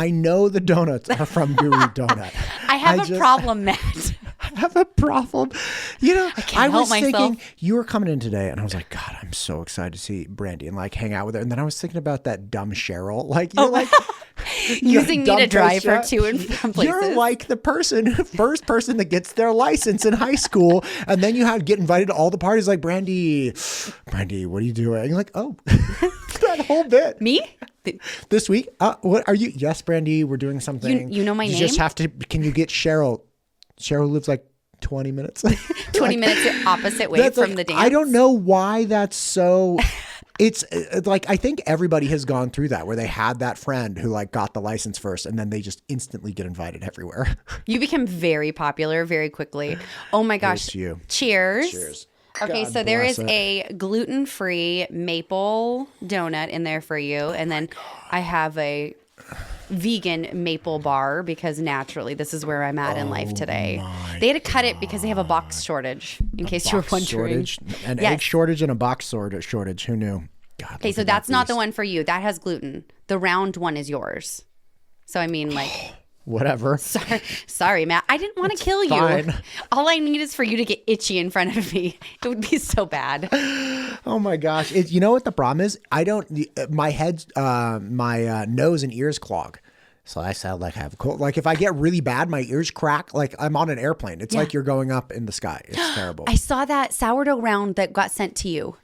I know the donuts are from Guru Donut. I have a problem, Matt. I have a problem. You know, I was help myself. thinking you were coming in today and I was like, God, I'm so excited to see Brandy and like hang out with her. And then I was thinking about that dumb Cheryl. Like, you're like using me to drive her to and from places. You're like the first person that gets their license in high school. And then you get invited to all the parties like, Brandy, what are you doing? And you're like, oh, that whole bit. Me? This week? What are you? Yes, Brandy, we're doing something. You know my name? You just have to, can you get Cheryl? Cheryl lives like 20 minutes. 20 minutes the opposite way from the dance. I don't know why that's so. It's like, I think everybody has gone through that where they had that friend who like got the license first and then they just instantly get invited everywhere. You become very popular very quickly. Oh my gosh. Cheers. Cheers. Okay, God so there is bless a gluten-free maple donut in there for you. And then I have a vegan maple bar because naturally this is where I'm at in life today. They had to cut it because they have a box shortage, in case you were wondering. An egg shortage and a box shortage. Who knew? God, okay, so that's not the one for you. That has gluten. The round one is yours. So I mean, like... Whatever. Sorry, Matt. I didn't want to kill fine. you. All I need is for you to get itchy in front of me. It would be so bad. Oh my gosh. You know what the problem is? My head, my nose and ears clog. So I sound like I have a cold. Like if I get really bad, my ears crack. Like I'm on an airplane. It's like you're going up in the sky. It's terrible. I saw that sourdough round that got sent to you.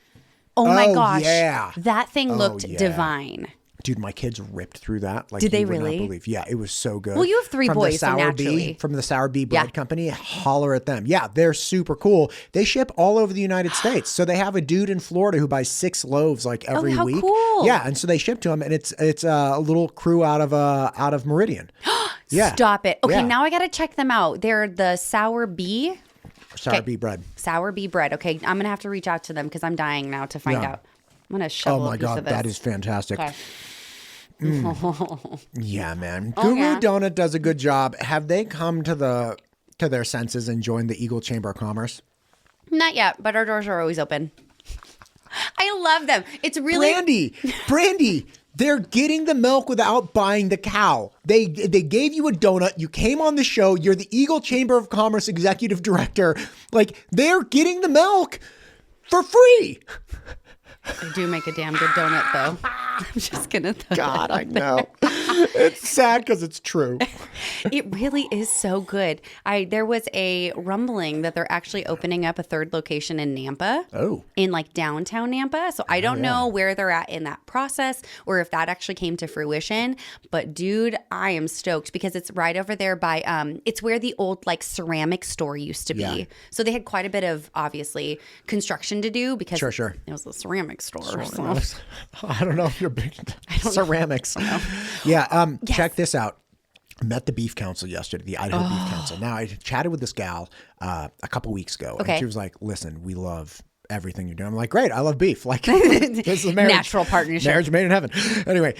Oh my gosh. Yeah. That thing looked divine. Dude, my kids ripped through that. Like, did they you would really? Not believe. Yeah, it was so good. Well, you have three boys, so naturally. From the Sour Bee Bread Company, holler at them. Yeah, they're super cool. They ship all over the United States. So they have a dude in Florida who buys 6 loaves like every week. Cool. Yeah, and so they ship to him, and it's a little crew out of Meridian. Yeah. Stop it. Okay, now I got to check them out. They're the Sour Bee. Sour Bee Bread. Sour Bee Bread. Okay, I'm going to have to reach out to them because I'm dying now to find out. I'm going to shovel a piece of this. That is fantastic. Okay. Yeah, man. Guru Donut does a good job. Have they come to their senses and joined the Eagle Chamber of Commerce? Not yet, but our doors are always open. I love them. It's really Brandy. They're getting the milk without buying the cow. They gave you a donut. You came on the show. You're the Eagle Chamber of Commerce executive director. Like they're getting the milk for free. They do make a damn good donut, though. I'm just gonna. God, I know. It's sad because it's true. It really is so good. There was a rumbling that they're actually opening up a third location in Nampa. Oh. In like downtown Nampa. So I don't know where they're at in that process or if that actually came to fruition. But dude, I am stoked because it's right over there by it's where the old like ceramic store used to be. Yeah. So they had quite a bit of obviously construction to do because sure. It was a ceramic store. So. I don't know if you're big into ceramics. Yeah. Check this out. I met the beef council yesterday, the Idaho Beef Council. Now, I chatted with this gal a couple weeks ago, and she was like, listen, we love everything you're doing. I'm like, great, I love beef. Like, this is a marriage. Natural partnership. Marriage made in heaven. Anyway,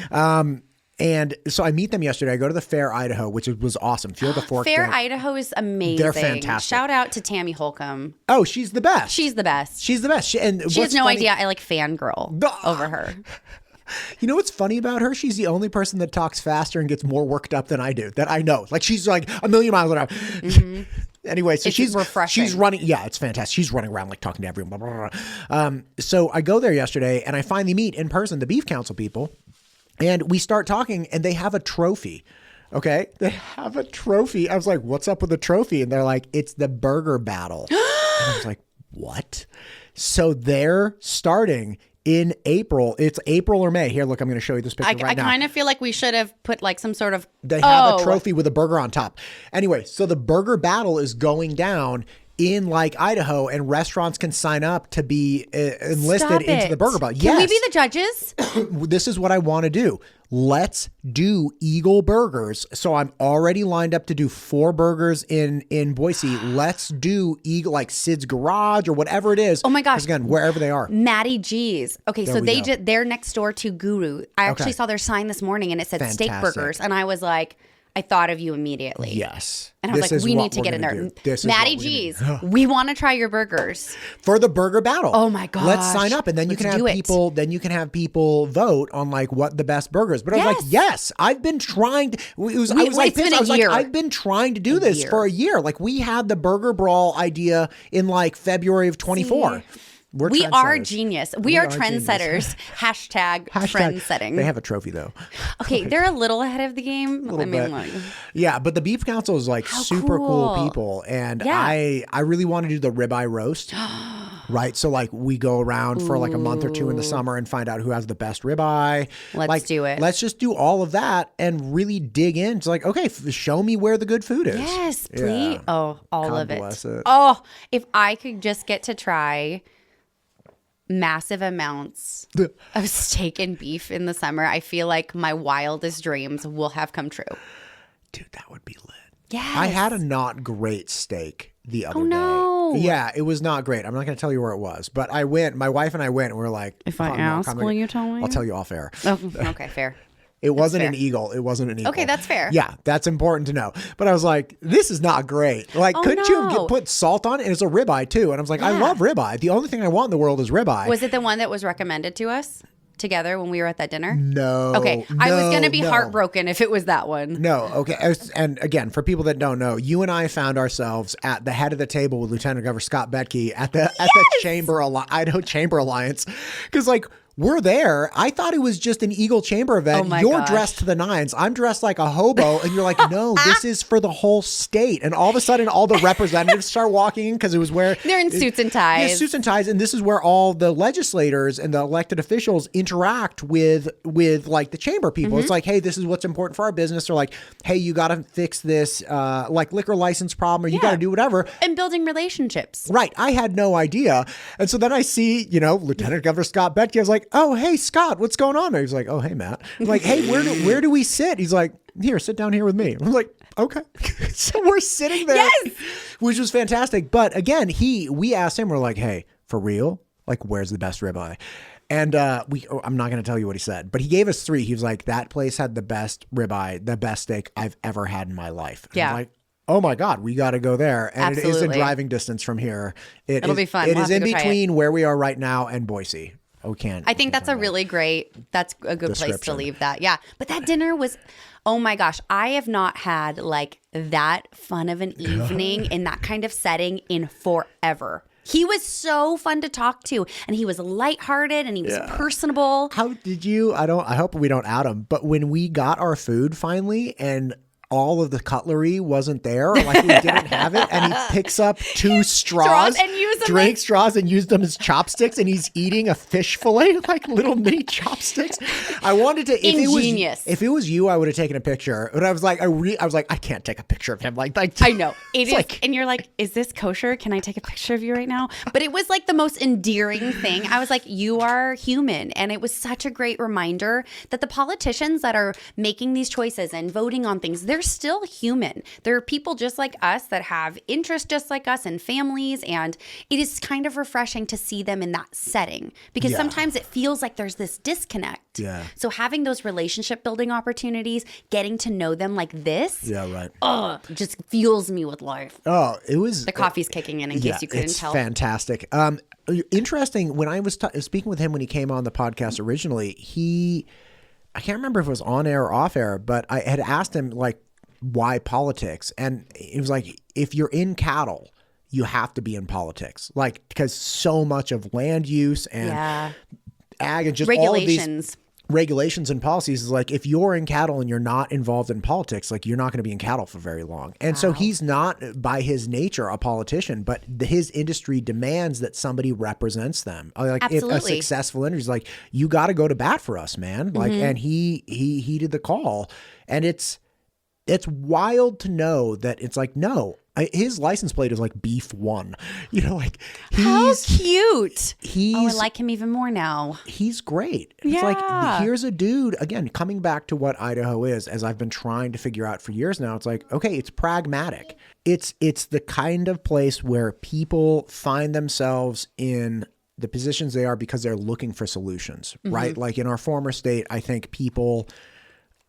and so I meet them yesterday. I go to the Fair Idaho, which was awesome. Field of Fork. Fair Idaho is amazing. They're fantastic. Shout out to Tammy Holcomb. Oh, she's the best. She's the best. She's the best. She has no idea I like fangirl over her. You know what's funny about her? She's the only person that talks faster and gets more worked up than I do. That I know. Like she's like a million miles an hour. Mm-hmm. Anyway, so she's refreshing. She's running. Yeah, it's fantastic. She's running around like talking to everyone. Blah, blah, blah. So I go there yesterday and I finally meet in person the beef council people. And we start talking and they have a trophy. Okay. They have a trophy. I was like, what's up with the trophy? And they're like, it's the burger battle. And I was like, what? So they're starting in April. It's April or May. Here, look, I'm going to show you this picture right now. I kind of feel like we should have put like some sort of... They have a trophy with a burger on top. Anyway, so the burger battle is going down in like Idaho, and restaurants can sign up to be enlisted into the burger battle. Can we be the judges? This is what I want to do. Let's do Eagle Burgers. So I'm already lined up to do 4 burgers in Boise. Let's do Eagle, like Sid's Garage or whatever it is. Oh my gosh. Again, wherever they are. Matty G's. Okay, so they're next door to Guru. I actually saw their sign this morning and it said steak burgers. And I was like, I thought of you immediately. Yes. And I was like, we need to get in there. Maddie G's, we want to try your burgers. For the burger battle. Oh my gosh. Let's sign up. And then you can have people vote on like what the best burgers. But I was like, yes, I've been trying to, I've been trying to do this for a year. Like we had the burger brawl idea in like February of 24. We are genius. We are trendsetters. Hashtag trend setting. They have a trophy though. Okay, they're a little ahead of the game. Yeah, but the Beef Council is like super cool people, and I really want to do the ribeye roast. Right, so like we go around for like a month or two in the summer and find out who has the best ribeye. Let's do it. Let's just do all of that and really dig in. It's like, okay, show me where the good food is. Yes, please. Yeah. Oh, all God of it. Bless it. Oh, if I could just get to try massive amounts of steak and beef in the summer, I feel like my wildest dreams will have come true. Dude, that would be lit. Yes. I had a not great steak the other day. No. Yeah, it was not great. I'm not going to tell you where it was, but I went, my wife and I went, and we were like, if I ask, will you tell me? I'll tell you off air. Oh, okay, fair. It wasn't an eagle. It wasn't an eagle. Okay, that's fair. Yeah, that's important to know. But I was like, this is not great. Like, couldn't you put salt on it? And it's a ribeye too. And I was like, I love ribeye. The only thing I want in the world is ribeye. Was it the one that was recommended to us together when we were at that dinner? No. Okay, I was going to be heartbroken if it was that one. No, okay. And again, for people that don't know, you and I found ourselves at the head of the table with Lieutenant Governor Scott Bedke at the Idaho Chamber Alliance. Because like, we're there. I thought it was just an Eagle Chamber event. You're dressed to the nines. I'm dressed like a hobo. And you're like, no, this is for the whole state. And all of a sudden, all the representatives start walking in because it was where... They're in suits and ties. Yeah, suits and ties. And this is where all the legislators and the elected officials interact with like the chamber people. Mm-hmm. It's like, hey, this is what's important for our business. Or like, hey, you got to fix this like liquor license problem, or you got to do whatever. And building relationships. Right. I had no idea. And so then I see, Lieutenant Governor Scott Bedke. I was like, oh, hey, Scott, what's going on there? He's like, oh, hey, Matt. I'm like, hey, where do we sit? He's like, here, sit down here with me. I'm like, okay. So we're sitting there, which was fantastic. But again, we asked him, we're like, hey, for real? Like, where's the best ribeye? And I'm not going to tell you what he said, but he gave us 3. He was like, that place had the best ribeye, the best steak I've ever had in my life. And I'm like, oh my God, we got to go there. And Absolutely. It is in driving distance from here. It'll be fun. It is in between where we are right now and Boise. I think that's a good place to leave that. Yeah. But that dinner was, oh my gosh, I have not had like that fun of an evening in that kind of setting in forever. He was so fun to talk to, and he was lighthearted and he was personable. How did you, I hope we don't out him, but when we got our food finally and all of the cutlery wasn't there, like we didn't have it, and he picks up 2 straws and used them drink straws and used them as chopsticks, and he's eating a fish fillet, like little mini chopsticks. I wanted to, if it was you, I would have taken a picture. But I was like, I can't take a picture of him. Like I know it is, like, and you're like, is this kosher? Can I take a picture of you right now? But it was like the most endearing thing. I was like, you are human, and it was such a great reminder that the politicians that are making these choices and voting on things, they're still human. There are people just like us that have interests just like us and families, and it is kind of refreshing to see them in that setting because sometimes it feels like there's this disconnect. Yeah. So having those relationship building opportunities, getting to know them like this, just fuels me with life. Oh, it was the coffee's kicking in case you couldn't tell. Fantastic. Interesting. When I was speaking with him when he came on the podcast originally, I can't remember if it was on air or off air, but I had asked him like, why politics? And it was like, if you're in cattle, you have to be in politics. Like, because so much of land use and ag and just all of these regulations and policies is like, if you're in cattle and you're not involved in politics, like you're not going to be in cattle for very long. And so he's not by his nature a politician, but his industry demands that somebody represents them. Like Absolutely. If a successful industry is like, you got to go to bat for us, man. Like, and he heeded the call. And it's wild to know that it's like, no, his license plate is like Beef 1. Like how cute. I like him even more now. He's great. It's like, here's a dude, again, coming back to what Idaho is, as I've been trying to figure out for years now. It's like, okay, it's pragmatic. It's the kind of place where people find themselves in the positions they are because they're looking for solutions, right? Like in our former state, I think people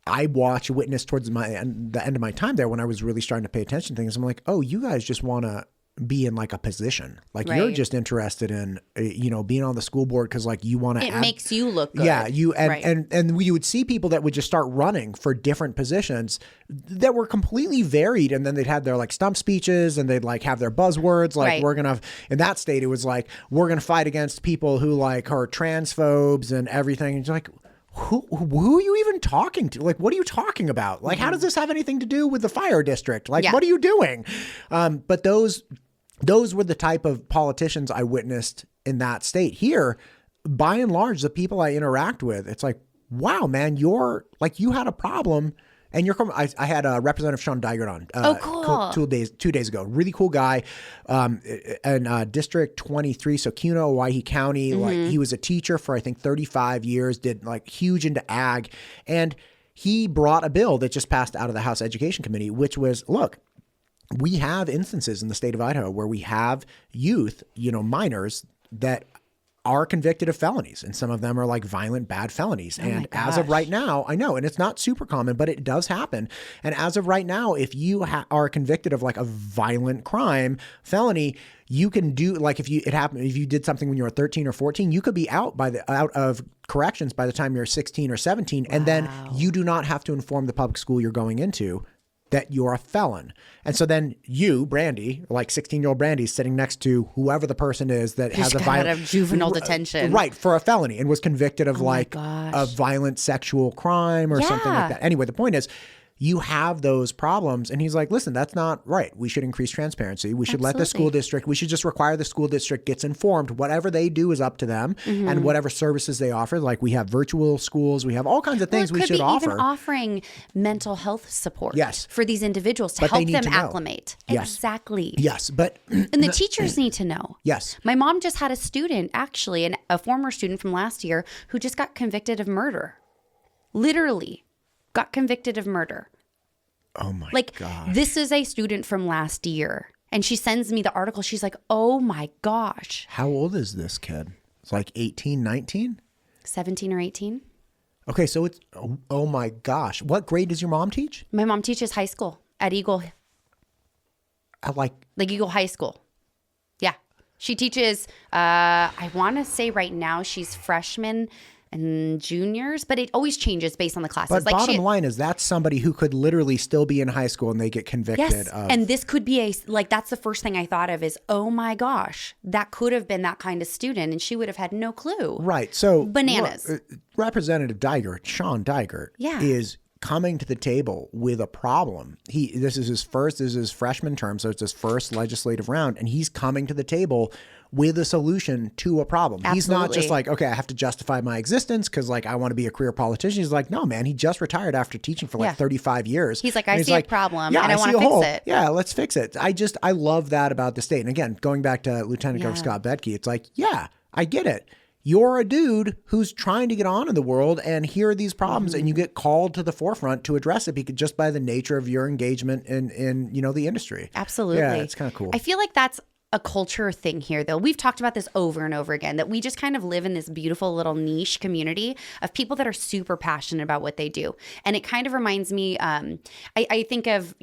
I witnessed towards the end of my time there when I was really starting to pay attention to things. I'm like, oh, you guys just want to be in like a position. Like you're just interested in, being on the school board because like you want to. It makes you look good. Yeah, and we would see people that would just start running for different positions that were completely varied, and then they'd have their like stump speeches and they'd like have their buzzwords. Like we're gonna in that state, it was like we're gonna fight against people who like are transphobes and everything. And you're like, who are you even talking to? Like, what are you talking about? Like, how does this have anything to do with the fire district? Like, what are you doing? But those were the type of politicians I witnessed in that state. Here, by and large, the people I interact with, it's like, wow, man, you had a problem. And I had Representative Sean Dygert on. Cool. 2 days ago. Really cool guy. And District 23, so Kuna, Owyhee County. Like he was a teacher for I think 35 years. Did like huge into ag, and he brought a bill that just passed out of the House Education Committee, which was, look, we have instances in the state of Idaho where we have youth, minors that are convicted of felonies, and some of them are like violent, bad felonies. And as of right now, I know, and it's not super common, but it does happen. And as of right now, if you are convicted of like a violent crime, felony, you can do like if you did something when you were 13 or 14, you could be out of corrections by the time you're 16 or 17, and then you do not have to inform the public school you're going into that you're a felon. And so then you, Brandy, like 16-year-old Brandy, sitting next to whoever the person is that has a violent... out of juvenile detention. Right, for a felony, and was convicted of a violent sexual crime or something like that. Anyway, the point is, you have those problems. And he's like, listen, that's not right. We should increase transparency. We should let the school district, we should just require the school district gets informed. Whatever they do is up to them, and whatever services they offer. Like we have virtual schools, we have all kinds of things we should offer. Even offering mental health support yes. for these individuals to help them acclimate. Yes. Exactly. Yes, but... And the teachers need to know. Yes. My mom just had a student, actually, and a former student from last year, who just got convicted of murder. Literally got convicted of murder. Oh my gosh. This is a student from last year. And she sends me the article. She's like, oh my gosh. How old is this kid? It's like 18, 19? 17 or 18. Okay, so it's, oh my gosh. What grade does your mom teach? My mom teaches high school at Eagle. Like Eagle High School. Yeah. She teaches, I want to say right now she's freshman and juniors, but it always changes based on the classes. But bottom line is that's somebody who could literally still be in high school and they get convicted of. And this could be that's the first thing I thought of is, oh my gosh, that could have been that kind of student and she would have had no clue. Right. So bananas. Representative Dygert, Sean Dygert, is coming to the table with a problem. This is his freshman term, so it's his first legislative round, and he's coming to the table with a solution to a problem. Absolutely. He's not just like, okay, I have to justify my existence because like I want to be a career politician. He's like, no, man, he just retired after teaching for like 35 years. He's like, I see a problem and I want to fix it. Yeah, let's fix it. I love that about the state. And again, going back to Lieutenant Governor Scott Bedke, it's like, yeah, I get it. You're a dude who's trying to get on in the world, and here are these problems, and you get called to the forefront to address it because just by the nature of your engagement in the industry. Absolutely. Yeah, it's kind of cool. I feel like that's a culture thing here, though. We've talked about this over and over again, that we just kind of live in this beautiful little niche community of people that are super passionate about what they do. And it kind of reminds me, I think of,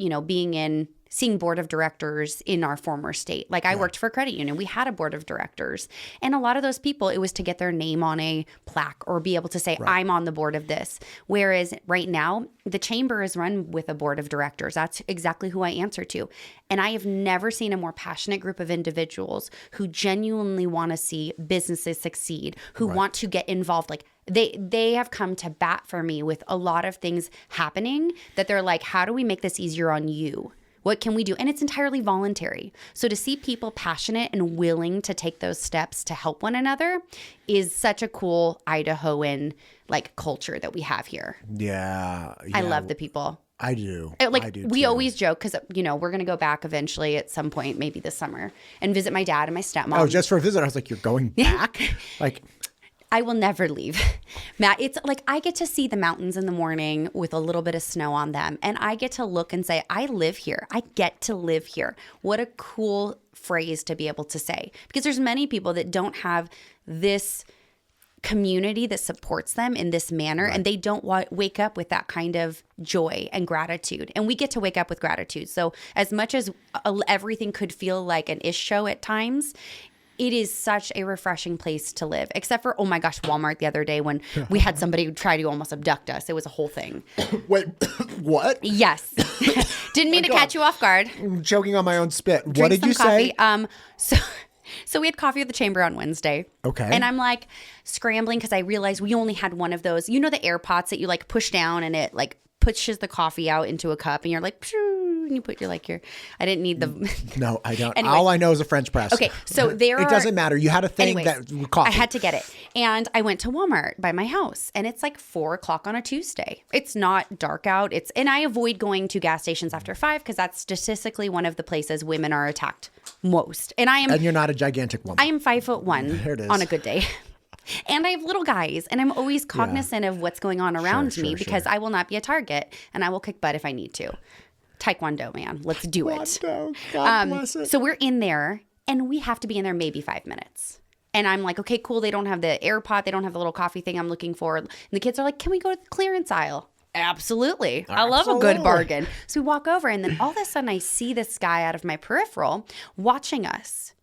seeing board of directors in our former state. Like I worked for a credit union. We had a board of directors. And a lot of those people, it was to get their name on a plaque or be able to say, I'm on the board of this. Whereas right now, the chamber is run with a board of directors. That's exactly who I answer to. And I have never seen a more passionate group of individuals who genuinely want to see businesses succeed, who want to get involved. Like they have come to bat for me with a lot of things happening that they're like, how do we make this easier on you? What can we do? And it's entirely voluntary. So to see people passionate and willing to take those steps to help one another is such a cool Idahoan culture that we have here. Yeah. I love the people. I do. I do we always joke because, we're going to go back eventually at some point, maybe this summer, and visit my dad and my stepmom. Oh, just for a visit? I was like, you're going back? I will never leave. Matt, it's like I get to see the mountains in the morning with a little bit of snow on them. And I get to look and say, I live here. I get to live here. What a cool phrase to be able to say. Because there's many people that don't have this community that supports them in this manner, and they don't wake up with that kind of joy and gratitude. And we get to wake up with gratitude. So as much as everything could feel like an ish show at times, it is such a refreshing place to live, except for, oh my gosh, Walmart the other day when we had somebody try to almost abduct us. It was a whole thing. Wait, what? Yes. Didn't mean to catch you off guard. I'm choking on my own spit. What did you say? So we had coffee at the chamber on Wednesday. Okay. And I'm like scrambling because I realized we only had one of those. You know the air pots that you like push down and it like pushes the coffee out into a cup and you're like, and you put your I didn't need the. No, I don't. Anyway. All I know is a French press. Okay. So it doesn't matter. You had a thing coffee. I had to get it. And I went to Walmart by my house and it's like 4:00 on a Tuesday. It's not dark out. And I avoid going to gas stations after 5 because that's statistically one of the places women are attacked most. And you're not a gigantic woman. I am 5'1" There it is. on a good day. And I have little guys, and I'm always cognizant of what's going on around me because I will not be a target, and I will kick butt if I need to. Taekwondo, man. Let's do it. God bless it. So we're in there, and we have to be in there maybe 5 minutes. And I'm like, okay, cool. They don't have the air pot. They don't have the little coffee thing I'm looking for. And the kids are like, can we go to the clearance aisle? Absolutely. I love a good bargain. So we walk over, and then all of a sudden I see this guy out of my peripheral watching us.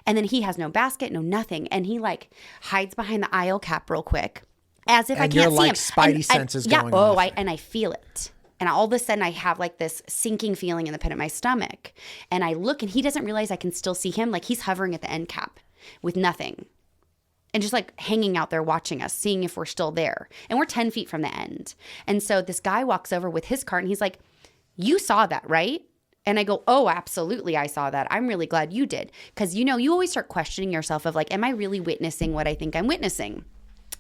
And then he has no basket, no nothing. And he like hides behind the aisle cap real quick as if I can't see him. Spidey senses going off. And I feel it. And all of a sudden I have like this sinking feeling in the pit of my stomach. And I look and he doesn't realize I can still see him. Like he's hovering at the end cap with nothing. And just like hanging out there watching us, seeing if we're still there. And we're 10 feet from the end. And so this guy walks over with his cart and he's like, you saw that, right? And I go, oh, absolutely, I saw that. I'm really glad you did. Because, you always start questioning yourself of like, am I really witnessing what I think I'm witnessing?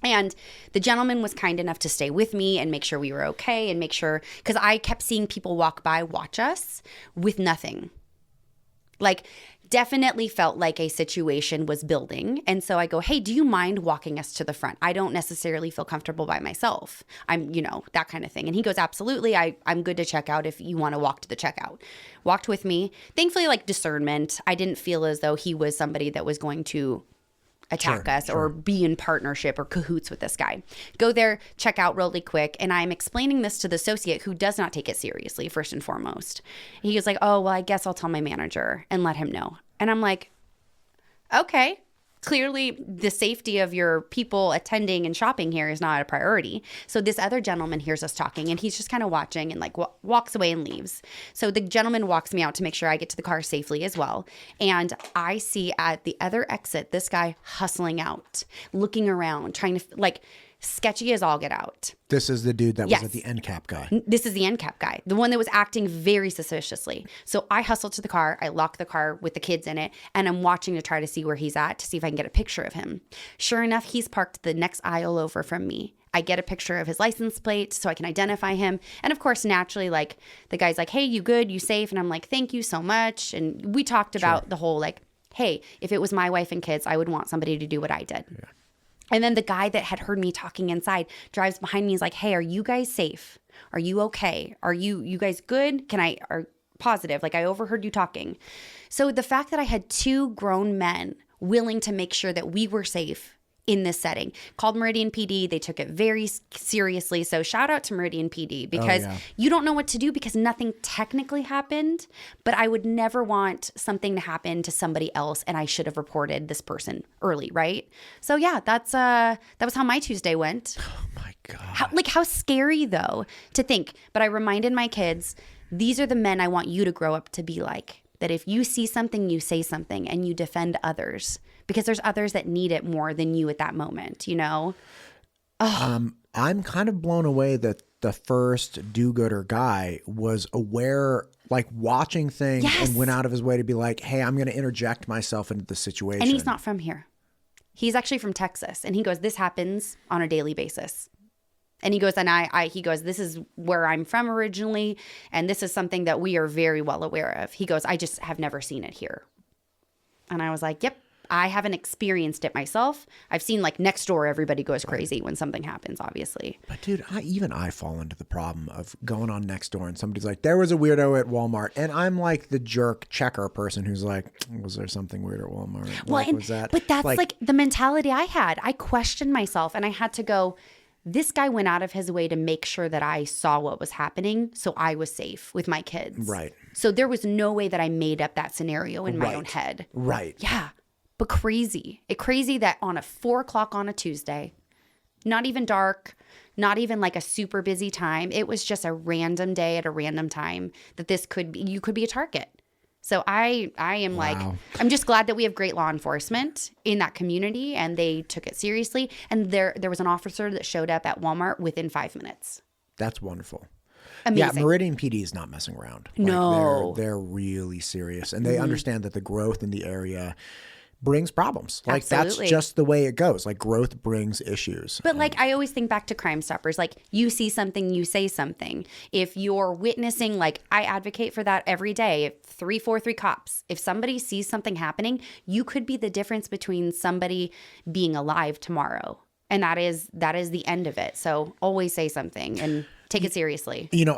And the gentleman was kind enough to stay with me and make sure we were okay and make sure, because I kept seeing people walk by, watch us with nothing. Like, definitely felt like a situation was building. And so I go, hey, do you mind walking us to the front? I don't necessarily feel comfortable by myself. I'm, that kind of thing. And he goes, absolutely. I'm good to check out if you want to walk to the checkout. Walked with me. Thankfully, like discernment. I didn't feel as though he was somebody that was going to attack us or be in partnership or cahoots with this guy. Go there, check out really quick. And I'm explaining this to the associate who does not take it seriously, first and foremost. He was like, oh, well, I guess I'll tell my manager and let him know. And I'm like, okay, clearly the safety of your people attending and shopping here is not a priority. So this other gentleman hears us talking and he's just kind of watching and like walks away and leaves. So the gentleman walks me out to make sure I get to the car safely as well. And I see at the other exit, this guy hustling out, looking around, trying to like sketchy as all get out. This is the dude that was at the end cap guy. This is the end cap guy, the one that was acting very suspiciously. So I hustle to the car. I lock the car with the kids in it, and I'm watching to try to see where he's at to see if I can get a picture of him. Sure enough, he's parked the next aisle over from me. I get a picture of his license plate so I can identify him. And of course, naturally, like the guy's like, hey, you good? You safe? And I'm like, thank you so much. And we talked about the whole like, hey, if it was my wife and kids, I would want somebody to do what I did. Yeah. And then the guy that had heard me talking inside drives behind me. He's like, hey, are you guys safe? Are you okay? Are you guys good? Are positive? Like I overheard you talking. So the fact that I had 2 grown men willing to make sure that we were safe in this setting, called Meridian PD. They took it very seriously. So shout out to Meridian PD because you don't know what to do because nothing technically happened, but I would never want something to happen to somebody else and I should have reported this person early, right? So yeah, that was how my Tuesday went. Oh my God. How scary though to think. But I reminded my kids, these are the men I want you to grow up to be like. That if you see something, you say something and you defend others because there's others that need it more than you at that moment, I'm kind of blown away that the first do-gooder guy was aware, like watching things and went out of his way to be like, hey, I'm going to interject myself into the situation. And he's not from here. He's actually from Texas. And he goes, this happens on a daily basis. And he goes, he goes, this is where I'm from originally. And this is something that we are very well aware of. He goes, I just have never seen it here. And I was like, yep, I haven't experienced it myself. I've seen like next door, everybody goes crazy when something happens, obviously. But dude, I fall into the problem of going on next door and somebody's like, there was a weirdo at Walmart. And I'm like the jerk checker person who's like, was there something weird at Walmart? Well, Like, was that? But that's like the mentality I had. I questioned myself and I had to go, this guy went out of his way to make sure that I saw what was happening so I was safe with my kids. Right. So there was no way that I made up that scenario in my own head. Right. Yeah. But crazy. Crazy that on a 4 o'clock on a Tuesday, not even dark, not even like a super busy time. It was just a random day at a random time that you could be a target. So I am like, I'm just glad that we have great law enforcement in that community and they took it seriously. And there was an officer that showed up at Walmart within 5 minutes. That's wonderful. Amazing. Yeah, Meridian PD is not messing around. No. They're really serious. And they understand that the growth in the area brings problems. Like Absolutely. That's just the way it goes. Like growth brings issues. But like I always think back to Crime Stoppers, like you see something, you say something. If you're witnessing, like I advocate for that every day, 343 cops. If somebody sees something happening, you could be the difference between somebody being alive tomorrow. And that is the end of it. So always say something and take it seriously. You know,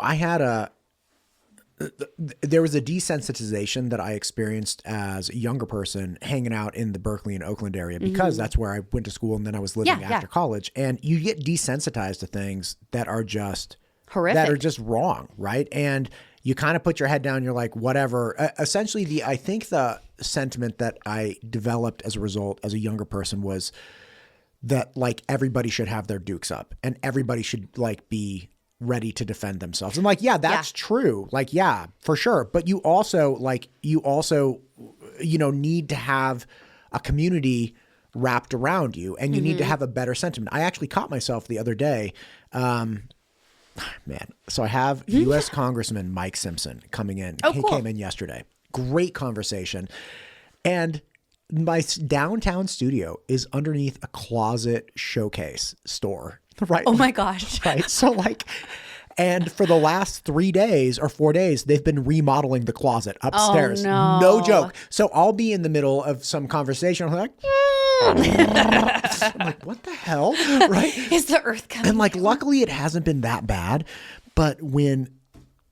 there was a desensitization that I experienced as a younger person hanging out in the Berkeley and Oakland area because that's where I went to school and then I was living after college. And you get desensitized to things that are just horrific, that are just wrong, right? And you kind of put your head down, you're like, whatever. Essentially, I think the sentiment that I developed as a result as a younger person was that like everybody should have their dukes up and everybody should like be ready to defend themselves. I'm like, yeah, that's true. Like, yeah, for sure. But you also, need to have a community wrapped around you and you need to have a better sentiment. I actually caught myself the other day. So I have U.S. Congressman Mike Simpson coming in. He came in yesterday. Great conversation. And my downtown studio is underneath a closet showcase store. Right. Oh my gosh. Right. So and for the last 3 days or 4 days, they've been remodeling the closet upstairs. Oh, no. No joke. So I'll be in the middle of some conversation. I'm like, I'm like, what the hell? Right. Is the earth coming? And like, luckily it hasn't been that bad. But when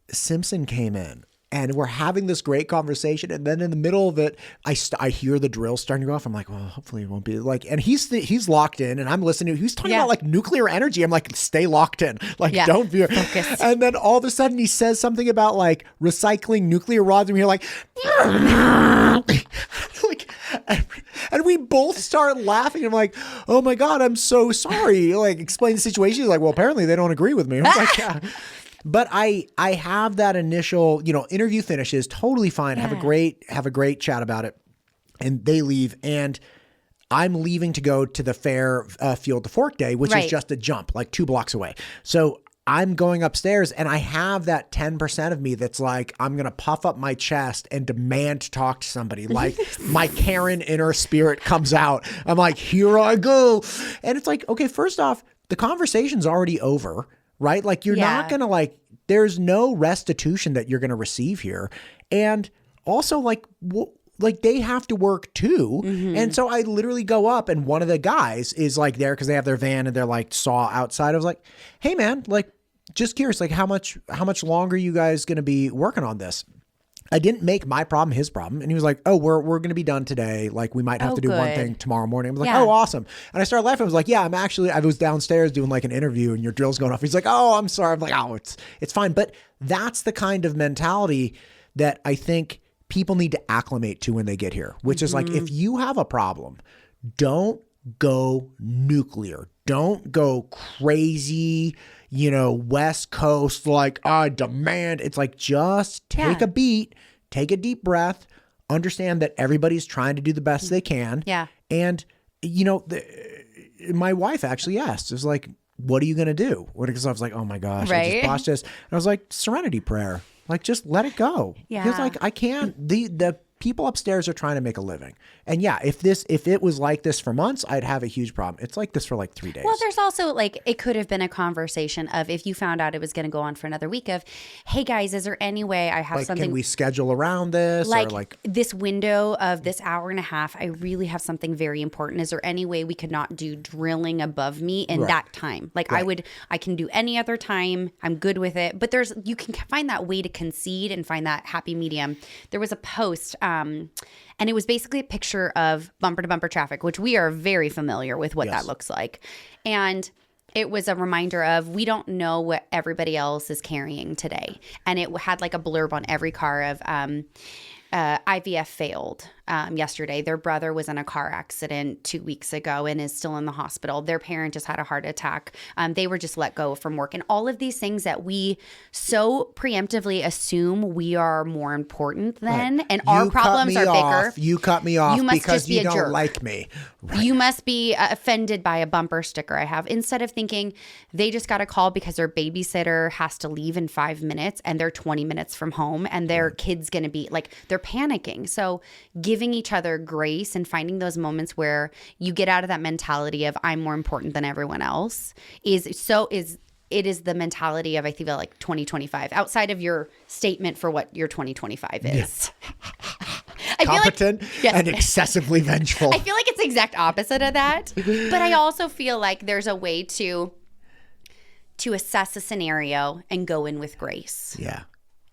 Simpson came in, and we're having this great conversation. And then in the middle of it, I hear the drill starting to go off. I'm like, well, hopefully it won't be like, and he's locked in and I'm listening. He's talking about like nuclear energy. I'm like, stay locked in. Like, don't veer. Focus. And then all of a sudden he says something about like recycling nuclear rods. And we're like, and we both start laughing. I'm like, oh my God, I'm so sorry. Like explain the situation. He's like, well, apparently they don't agree with me. I was like, yeah. But I have that initial, interview finishes totally fine. Yeah. Have a great chat about it. And they leave and I'm leaving to go to the fair Field to Fork Day, which is just a jump, like 2 blocks away. So I'm going upstairs and I have that 10% of me that's like, I'm going to puff up my chest and demand to talk to somebody. Like my Karen inner spirit comes out. I'm like, here I go. And it's like, okay, first off, the conversation's already over. Right? Like you're not going to there's no restitution that you're going to receive here. And also they have to work too. Mm-hmm. And so I literally go up and one of the guys is like there because they have their van and they're like saw outside. I was like, hey man, like just curious, like how much longer are you guys going to be working on this? I didn't make my problem his problem. And he was like, oh, we're going to be done today. Like we might have to do one thing tomorrow morning. I was like, oh, awesome. And I started laughing. I was like, yeah, I was downstairs doing like an interview and your drill's going off. He's like, oh, I'm sorry. I'm like, oh, it's fine. But that's the kind of mentality that I think people need to acclimate to when they get here, which is like, if you have a problem, don't go nuclear. Don't go crazy, West Coast, like, I demand. It's like, just take a beat, take a deep breath, understand that everybody's trying to do the best they can. Yeah. And, my wife actually asked, is like, what are you going to do? Because I was like, oh my gosh, I just botched this. And I was like, serenity prayer. Like, just let it go. Yeah. Because like, I can't, the people upstairs are trying to make a living. And yeah, if it was like this for months, I'd have a huge problem. It's like this for like 3 days. Well, there's also like, it could have been a conversation of, if you found out it was going to go on for another week, of, hey guys, is there any way I have like, something? Can we schedule around this? Like, or like this window of this hour and a half, I really have something very important. Is there any way we could not do drilling above me in that time? Like I can do any other time. I'm good with it. But you can find that way to concede and find that happy medium. There was a post, and it was basically a picture of bumper to bumper traffic, which we are very familiar with what that looks like. And it was a reminder of, we don't know what everybody else is carrying today. And it had like a blurb on every car of IVF failed yesterday. Their brother was in a car accident 2 weeks ago and is still in the hospital. Their parent just had a heart attack. They were just let go from work. And all of these things that we so preemptively assume we are more important than, and our problems are bigger. You cut me off because you don't like me. Right. You must be offended by a bumper sticker I have. Instead of thinking they just got a call because their babysitter has to leave in 5 minutes and they're 20 minutes from home and their kid's going to be like, they're panicking. So giving each other grace and finding those moments where you get out of that mentality of I'm more important than everyone else is the mentality of, I feel like, 2025, outside of your statement for what your 2025 is. Yeah. Competent and excessively vengeful. I feel like it's the exact opposite of that. But I also feel like there's a way to assess a scenario and go in with grace. Yeah.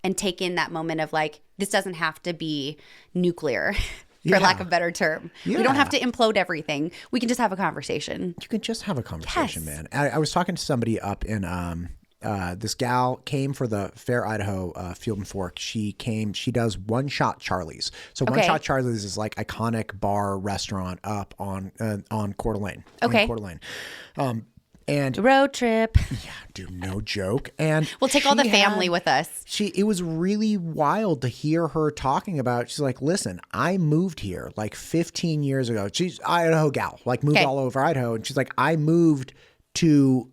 And take in that moment of like, this doesn't have to be nuclear, for lack of a better term. Yeah. We don't have to implode everything. We can just have a conversation. You can just have a conversation, man. I was talking to somebody up in this gal came for the Fair Idaho Field and Fork. She does One Shot Charlie's. So One Shot Charlie's is like iconic bar restaurant up on Coeur d'Alene. Okay. Coeur d'Alene. And road trip. Yeah, dude, no joke. And we'll take all the family with us. It was really wild to hear her talking about. She's like, listen, I moved here like 15 years ago. She's Idaho gal, like moved all over Idaho. And she's like, I moved to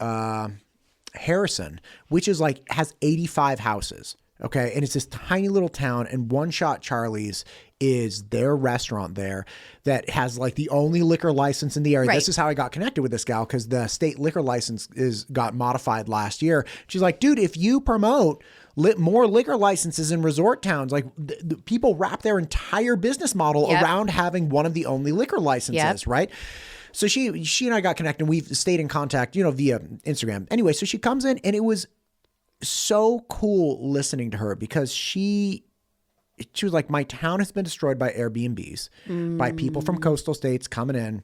Harrison, which is like has 85 houses. Okay. And it's this tiny little town, and One Shot Charlie's is their restaurant there that has like the only liquor license in the area. Right. This is how I got connected with this gal, because the state liquor license got modified last year. She's like, dude, if you promote more liquor licenses in resort towns, like the people wrap their entire business model around having one of the only liquor licenses, right? So she and I got connected, and we've stayed in contact, via Instagram. Anyway, so she comes in, and it was so cool listening to her, because she was like, my town has been destroyed by Airbnbs, by people from coastal states coming in.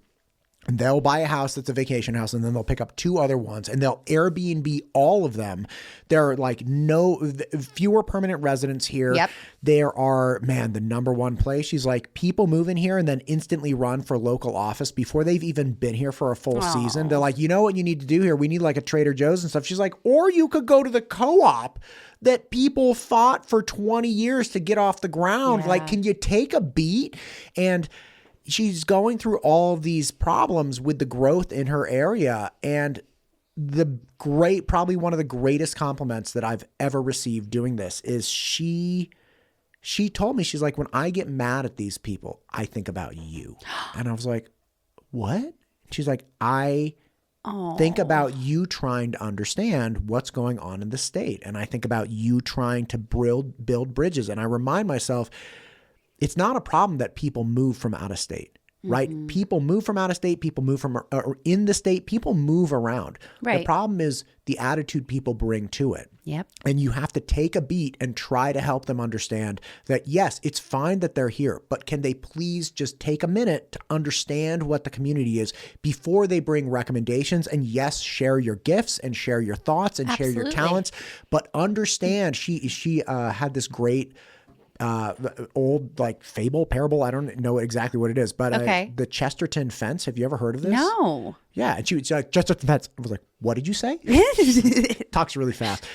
And they'll buy a house that's a vacation house, and then they'll pick up 2 other ones, and they'll Airbnb all of them. There are like fewer permanent residents here. Yep. There are, the number one place. She's like, people move in here and then instantly run for local office before they've even been here for a full season. They're like, you know what you need to do here? We need like a Trader Joe's and stuff. She's like, or you could go to the co-op that people fought for 20 years to get off the ground. Yeah. Like, can you take a beat? And she's going through all of these problems with the growth in her area. And probably one of the greatest compliments that I've ever received doing this is she told me, she's like, when I get mad at these people, I think about you. And I was like, what? She's like, I think about you trying to understand what's going on in the state. And I think about you trying to build bridges. And I remind myself, it's not a problem that people move from out of state, right? Mm-hmm. People move from out of state. People move from in the state. People move around. Right. The problem is the attitude people bring to it. Yep. And you have to take a beat and try to help them understand that, yes, it's fine that they're here, but can they please just take a minute to understand what the community is before they bring recommendations? And yes, share your gifts and share your thoughts and share your talents, but understand. She had this great old like parable. I don't know exactly what it is, but the Chesterton fence. Have you ever heard of this? No. Yeah. And she's like, Chesterton fence. I was like, what did you say? Talks really fast.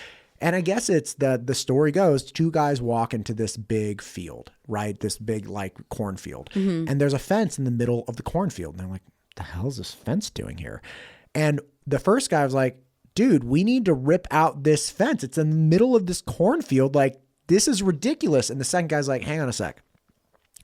And I guess it's the story goes, 2 guys walk into this big field, right? This big like cornfield. Mm-hmm. And there's a fence in the middle of the cornfield. And they're like, what the hell is this fence doing here? And the first guy was like, dude, we need to rip out this fence. It's in the middle of this cornfield. Like, this is ridiculous. And the second guy's like, hang on a sec.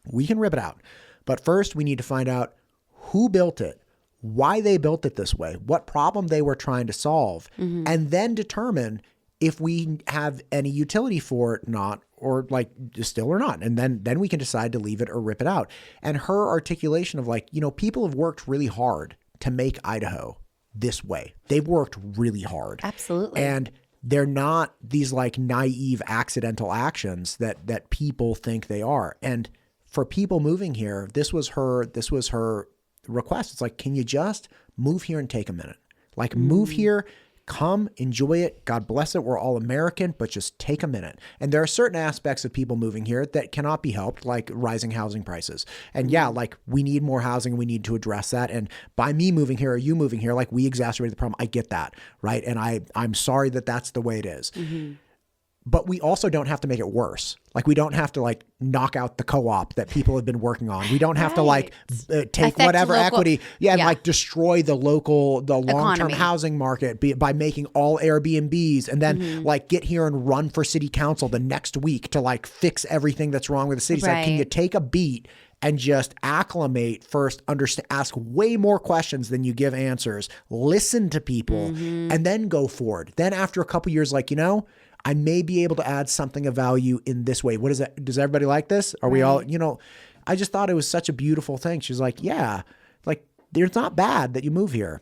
We can rip it out. But first, we need to find out who built it, why they built it this way, what problem they were trying to solve, and then determine if we have any utility for it, not, or like still or not. And then we can decide to leave it or rip it out. And her articulation of like, people have worked really hard to make Idaho this way. They've worked really hard. Absolutely. And they're not these like naive accidental actions that people think they are. And for people moving here, this was her request. It's like, can you just move here and take a minute? Like move here, come, enjoy it. God bless it. We're all American, but just take a minute. And there are certain aspects of people moving here that cannot be helped, like rising housing prices. And yeah, like we need more housing. We need to address that. And by me moving here or you moving here, like we exacerbated the problem. I get that. Right. And I'm sorry that that's the way it is. But we also don't have to make it worse. Like we don't have to like knock out the co-op that people have been working on. We don't have to like take whatever equity, and like destroy the long-term housing market by making all Airbnbs and then like get here and run for city council the next week to like fix everything that's wrong with the city. It's like, can you take a beat and just acclimate first, understand, ask way more questions than you give answers, listen to people, and then go forward. Then after a couple years, like, I may be able to add something of value in this way. What is that? Does everybody like this? Are we all, I just thought it was such a beautiful thing. She's like, yeah, like it's not bad that you move here.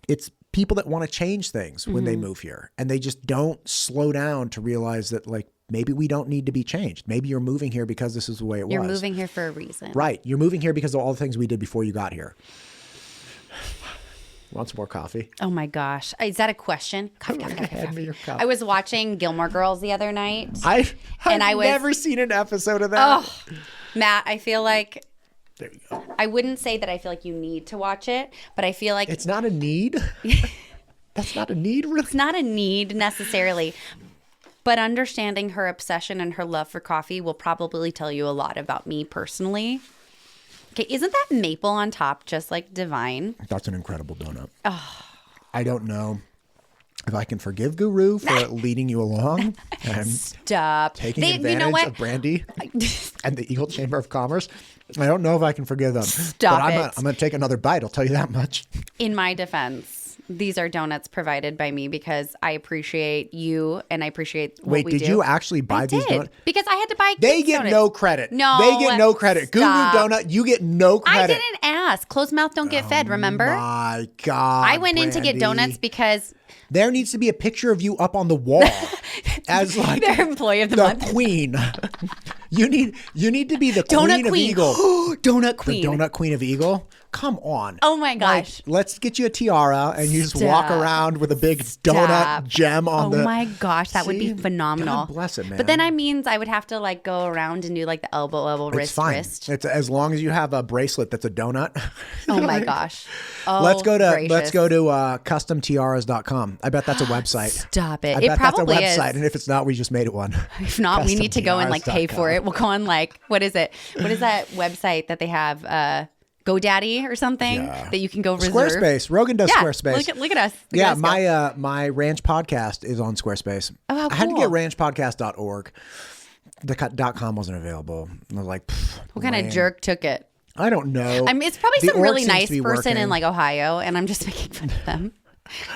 It's people that want to change things when they move here and they just don't slow down to realize that like, maybe we don't need to be changed. Maybe you're moving here because this is the way it was. You're moving here for a reason. Right. You're moving here because of all the things we did before you got here. Want some more coffee? Oh my gosh. Is that a question? Hand me your cup. I was watching Gilmore Girls the other night. I've never seen an episode of that. Oh, Matt, I feel like... There you go. I wouldn't say that I feel like you need to watch it, but I feel like... It's not a need? That's not a need, really? It's not a need necessarily. But understanding her obsession and her love for coffee will probably tell you a lot about me personally. Okay, isn't that maple on top just like divine? That's an incredible donut. Oh. I don't know if I can forgive Guru for leading you along and stop taking advantage of Brandy and the Idaho Chamber of Commerce. I don't know if I can forgive them. Stop but it. I'm going to take another bite. I'll tell you that much. In my defense, these are donuts provided by me because I appreciate you and I appreciate what we do. Wait, did you actually buy these donuts? Because I had to buy They get donuts. no credit. No. They get no credit. Stop. Guru Donut, you get no credit. I didn't ask. Closed mouth don't get fed, remember? Oh my God, I went in to get donuts because... There needs to be a picture of you up on the wall as like their employee of the month. Queen. You need to be the Donut queen of Eagle. Donut queen. The donut queen of Eagle. Come on. Oh my gosh. Like, let's get you a tiara and you just walk around with a big donut gem on the... Oh my gosh, that would be phenomenal. God bless it, man. But then that means I would have to like go around and do like the elbow, It's fine. wrist. It's as long as you have a bracelet that's a donut. Oh my gosh. Oh, let's go to gracious. customtiaras.com. I bet that's a website. Stop it. I bet probably that's a website, is. and if it's not, we just made it one. If not, we need to go and like pay for it. We'll go on like, what is it? What is that website that they have? GoDaddy or something that you can go reserve. Squarespace. Rogan does Squarespace. Look at us. Yeah, my ranch podcast is on Squarespace. Oh, how cool. I had to get ranchpodcast.org. The .com wasn't available. I was like, what kind of jerk took it? I don't know. I mean, it's probably some really nice person working in like Ohio, and I'm just making fun of them.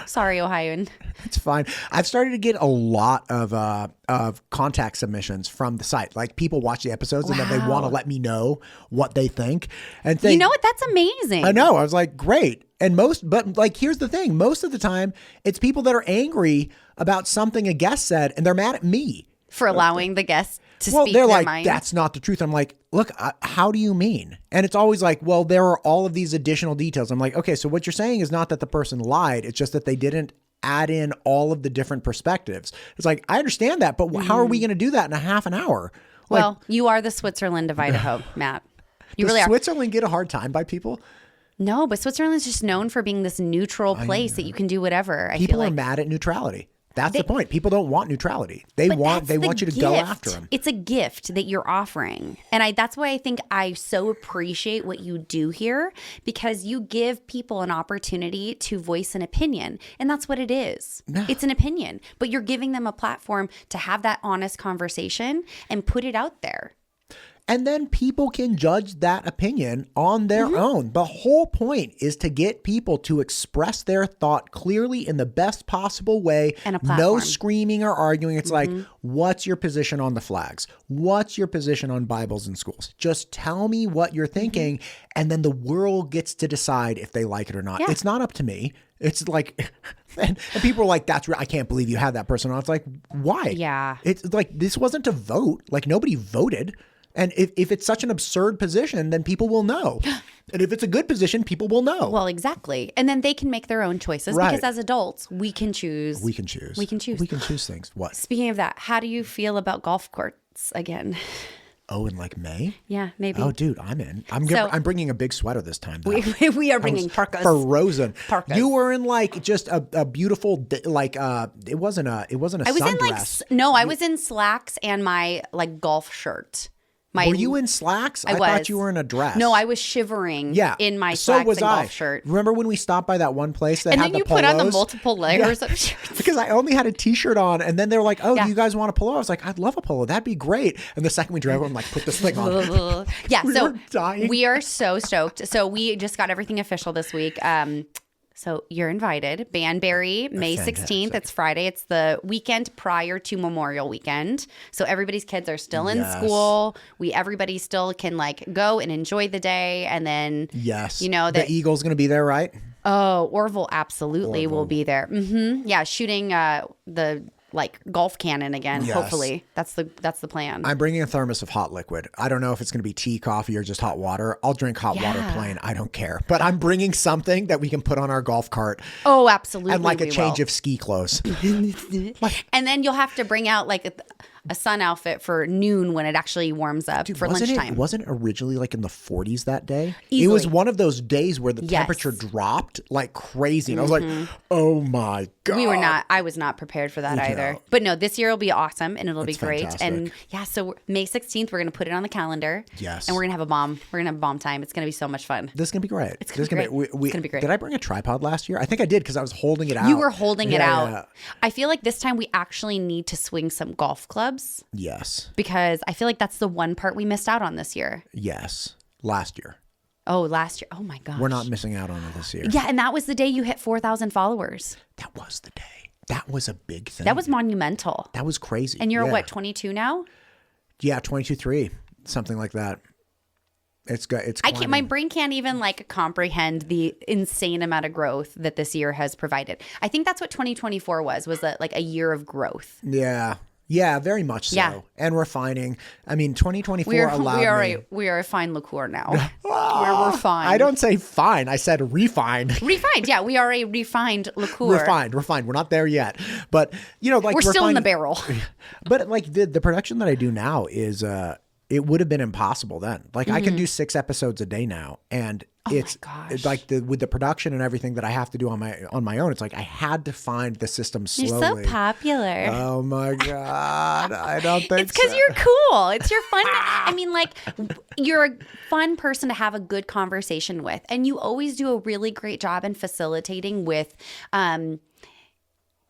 Sorry, Ohioan. It's fine. I've started to get a lot of contact submissions from the site. Like people watch the episodes and then they want to let me know what they think. And you know what? That's amazing. I know. I was like, great. And but like, here's the thing. Most of the time, it's people that are angry about something a guest said, and they're mad at me for allowing the guest to well, speak they're their like, mind. That's not the truth. I'm like, look, how do you mean? And it's always like, well, there are all of these additional details. I'm like, okay, so what you're saying is not that the person lied. It's just that they didn't add in all of the different perspectives. It's like, I understand that, but how are we going to do that in a half an hour? Like, well, you are the Switzerland of Idaho, Matt. You really does are. Switzerland get a hard time by people? No, but Switzerland is just known for being this neutral place that you can do whatever. People are mad at neutrality. That's the point. People don't want neutrality. They want you to go after them. It's a gift that you're offering. And that's why I think I so appreciate what you do here, because you give people an opportunity to voice an opinion. And that's what it is. It's an opinion, but you're giving them a platform to have that honest conversation and put it out there. And then people can judge that opinion on their own. The whole point is to get people to express their thought clearly in the best possible way. And a no screaming or arguing. It's like, what's your position on the flags? What's your position on Bibles in schools? Just tell me what you're thinking. And then the world gets to decide if they like it or not. Yeah. It's not up to me. It's like, and people are like, I can't believe you had that person on. It's like, why? Yeah. It's like, this wasn't a vote. Like, nobody voted. And if it's such an absurd position, then people will know. And if it's a good position, people will know. Well, exactly. And then they can make their own choices because as adults, we can choose. We can choose. We can choose. We can choose things. What? Speaking of that, how do you feel about golf courts again? Oh, in like May? Yeah, maybe. Oh, dude, I'm in. I'm bringing a big sweater this time. We are bringing parkas. Frozen. Parkas. You were in like just a beautiful like it wasn't a sundress. I was in slacks and my like golf shirt. Were you in slacks? I thought you were in a dress. No, I was shivering in my slacks and golf shirt. Remember when we stopped by that one place that had the polos? And then you put on the multiple layers of shirts. Because I only had a t-shirt on, and then they were like, oh, do you guys want a polo? I was like, I'd love a polo. That'd be great. And the second we drove, I'm like, put this thing on. We are so stoked. So we just got everything official this week. So you're invited. Banbury, May 16th. It's Friday. It's the weekend prior to Memorial Weekend. So everybody's kids are still in school. Everybody still can like go and enjoy the day. And then, the Eagle's going to be there, right? Oh, Orville absolutely will be there. Yeah, shooting the like golf cannon again. Yes. Hopefully that's the plan. I'm bringing a thermos of hot liquid. I don't know if it's going to be tea, coffee, or just hot water. I'll drink hot water plain. I don't care. But I'm bringing something that we can put on our golf cart. Oh, absolutely. And like a change of ski clothes. And then you'll have to bring out like a sun outfit for noon when it actually warms up for lunchtime. Wasn't it originally like in the 40s that day? Easily. It was one of those days where the temperature dropped like crazy. And I was like, oh my God. I was not prepared for that either. But no, this year will be awesome and it'll be great. Fantastic. And so May 16th, we're going to put it on the calendar. Yes. And we're going to have a bomb. We're going to have a bomb time. It's going to be so much fun. This is going to be great. It's going to be great. It's going to be great. Did I bring a tripod last year? I think I did because I was holding it out. You were holding it out. Yeah. I feel like this time we actually need to swing some golf clubs. Yes. Because I feel like that's the one part we missed out on this year. Yes. Last year. Oh, last year. Oh my gosh. We're not missing out on it this year. Yeah. And that was the day you hit 4,000 followers. That was the day. That was a big thing. That was monumental. That was crazy. And you're what, 22 now? Yeah, 22.3, something like that. It's good. My brain can't even like comprehend the insane amount of growth that this year has provided. I think that's what 2024 was like a year of growth. Yeah. Yeah, very much so. Yeah. And refining. I mean, 2024 we are a fine liqueur now. We're refined. I don't say fine. I said refined. Refined. Yeah, we are a refined liqueur. Refined. We're not there yet. But, like we're still in the barrel. But like the production that I do now is it would have been impossible then. Like I can do 6 episodes a day now, and it's like with the production and everything that I have to do on my own. It's like I had to find the system slowly. You're so popular. Oh my God, I don't think it's because you're cool. It's your fun. I mean, like you're a fun person to have a good conversation with, and you always do a really great job in facilitating with.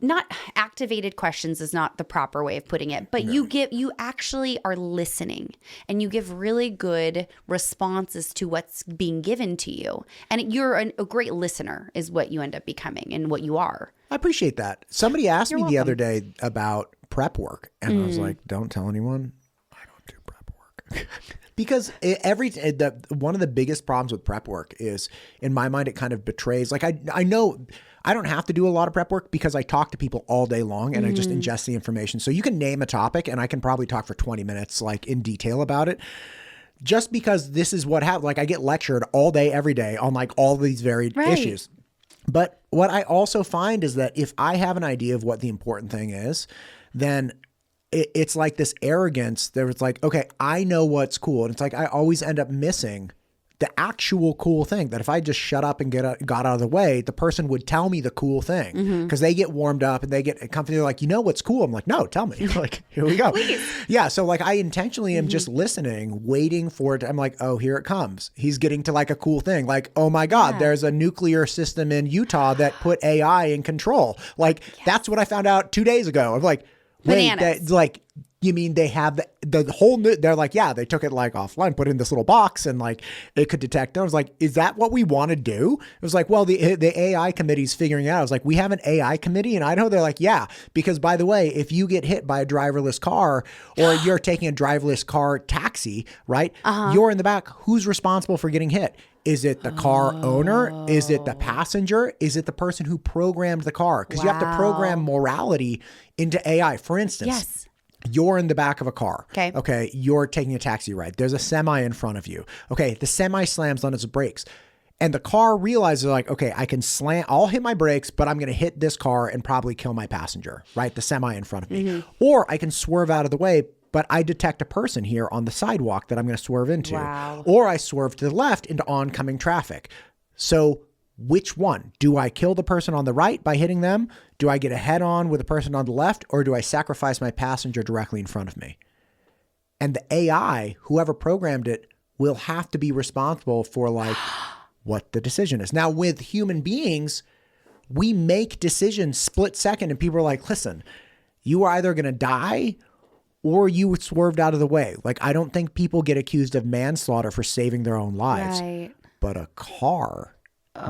Not activated questions is not the proper way of putting it, but you actually are listening and you give really good responses to what's being given to you. And you're a great listener is what you end up becoming and what you are. I appreciate that. Somebody asked me the other day about prep work and I was like, don't tell anyone I don't do prep work. Because one of the biggest problems with prep work is, in my mind, it kind of betrays. Like I know I don't have to do a lot of prep work because I talk to people all day long and I just ingest the information. So you can name a topic and I can probably talk for 20 minutes, like in detail about it. Just because this is what happens. Like I get lectured all day, every day on like all these varied issues. But what I also find is that if I have an idea of what the important thing is, then it's like this arrogance that it's like, okay, I know what's cool. And it's like, I always end up missing the actual cool thing that if I just shut up and got out of the way, the person would tell me the cool thing because they get warmed up and they get comfy. They're like, what's cool? I'm like, no, tell me. Like, here we go. Please. Yeah. So like I intentionally am just listening, waiting for it. I'm like, oh, here it comes. He's getting to like a cool thing. Like, oh my God, there's a nuclear system in Utah that put AI in control. Like that's what I found out 2 days ago. I'm like, wait, You mean they have the whole new, they're like, yeah, they took it like offline, put it in this little box and like it could detect. I was like, is that what we want to do? It was like, well, the AI committee's figuring it out. I was like, we have an AI committee in Idaho. They're like, yeah, because by the way, if you get hit by a driverless car or you're taking a driverless car taxi, right? You're in the back. Who's responsible for getting hit? Is it the car owner? Is it the passenger? Is it the person who programmed the car? Because you have to program morality into AI. For instance, yes. You're in the back of a car. Okay. Okay. You're taking a taxi ride. There's a semi in front of you. Okay. The semi slams on its brakes. And the car realizes like, okay, I'll hit my brakes, but I'm going to hit this car and probably kill my passenger, right? The semi in front of me. Or I can swerve out of the way, but I detect a person here on the sidewalk that I'm going to swerve into. Wow. Or I swerve to the left into oncoming traffic. So which one? Do I kill the person on the right by hitting them? Do I get a head on with the person on the left? Or do I sacrifice my passenger directly in front of me? And the AI, whoever programmed it, will have to be responsible for like what the decision is. Now with human beings, we make decisions split second and people are like, listen, you are either going to die or you swerved out of the way. Like, I don't think people get accused of manslaughter for saving their own lives, Right. but a car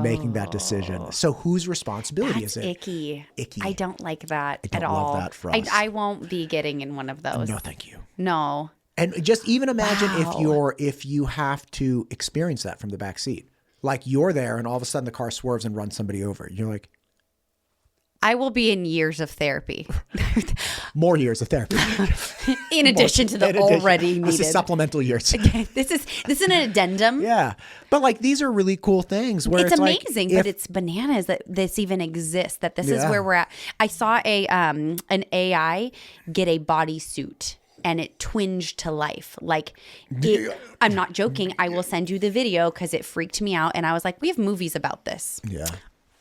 making that decision. So whose responsibility is it? Icky. Icky. I don't like that I don't at all. love that for us. I won't be getting in one of those. No, thank you. No. And just even imagine Wow. if you have to experience that from the back seat. Like you're there and all of a sudden the car swerves and runs somebody over. You're like, I will be in years of therapy. more years of therapy. In addition to the already needed. This is supplemental years. This is an addendum. Yeah. But like these are really cool things where It's amazing, like, but it's bananas that this even exists, that this is where we're at. I saw an AI get a bodysuit and it twinged to life. Like, I'm not joking. I will send you the video because it freaked me out. And I was like, we have movies about this. Yeah.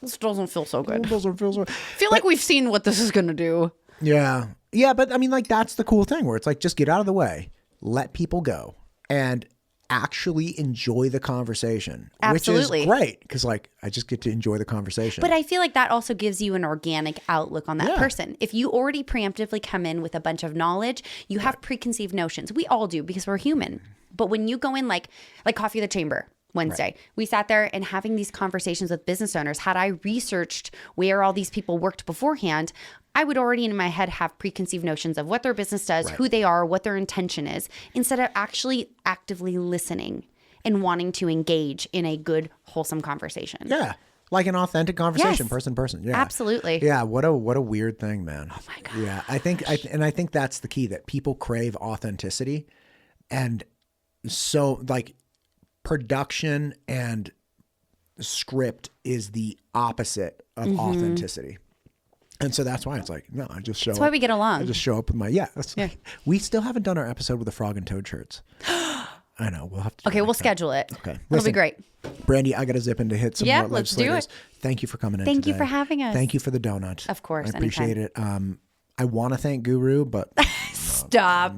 This doesn't feel so good. It doesn't feel so. Feel like we've seen what this is going to do. Yeah. Yeah. But I mean, like, that's the cool thing where it's like, just get out of the way, let people go and actually enjoy the conversation. Absolutely. Which is great because, like, I just get to enjoy the conversation. But I feel like that also gives you an organic outlook on that person. If you already preemptively come in with a bunch of knowledge, you have preconceived notions. We all do because we're human. But when you go in like Coffee of the Chamber Wednesday, we sat there and having these conversations with business owners. Had I researched where all these people worked beforehand, I would already in my head have preconceived notions of what their business does, who they are, what their intention is, instead of actually actively listening and wanting to engage in a good, wholesome conversation. Yeah. Like an authentic conversation, Yes. person to person. Yeah. Absolutely. Yeah. What a weird thing, man. Oh my gosh. Yeah. I think that's the key, that people crave authenticity. And so like production and script is the opposite of authenticity. And so that's why it's like, no, I just show up. That's why we get along. I just show up with my, we still haven't done our episode with the frog and toad shirts. I know. We'll have to. Okay, we'll schedule it. Okay. It'll be great. Brandy, I got to zip in to hit some more let's do legislators. it. Thank you for coming in Thank you today. for having us. Thank you for the donut. Of course, I appreciate anytime. it. I want to thank Guru, but Stop.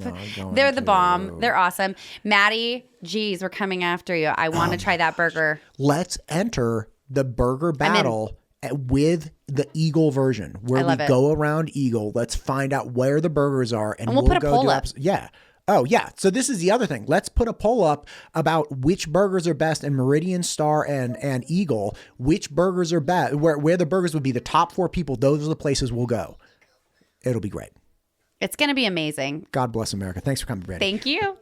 They're the bomb. They're awesome. Maddie, geez, we're coming after you. I want to try that burger. let's enter the burger battle with the Eagle version, where we go around Eagle. Let's find out where the burgers are, and we'll put a go poll do up. Yeah. Oh, yeah. So this is the other thing. Let's put a poll up about which burgers are best in Meridian, Star, and Eagle. Which burgers are best, where the burgers would be the top 4 people. Those are the places we'll go. It'll be great. It's going to be amazing. God bless America. Thanks for coming, Brandy. Thank you.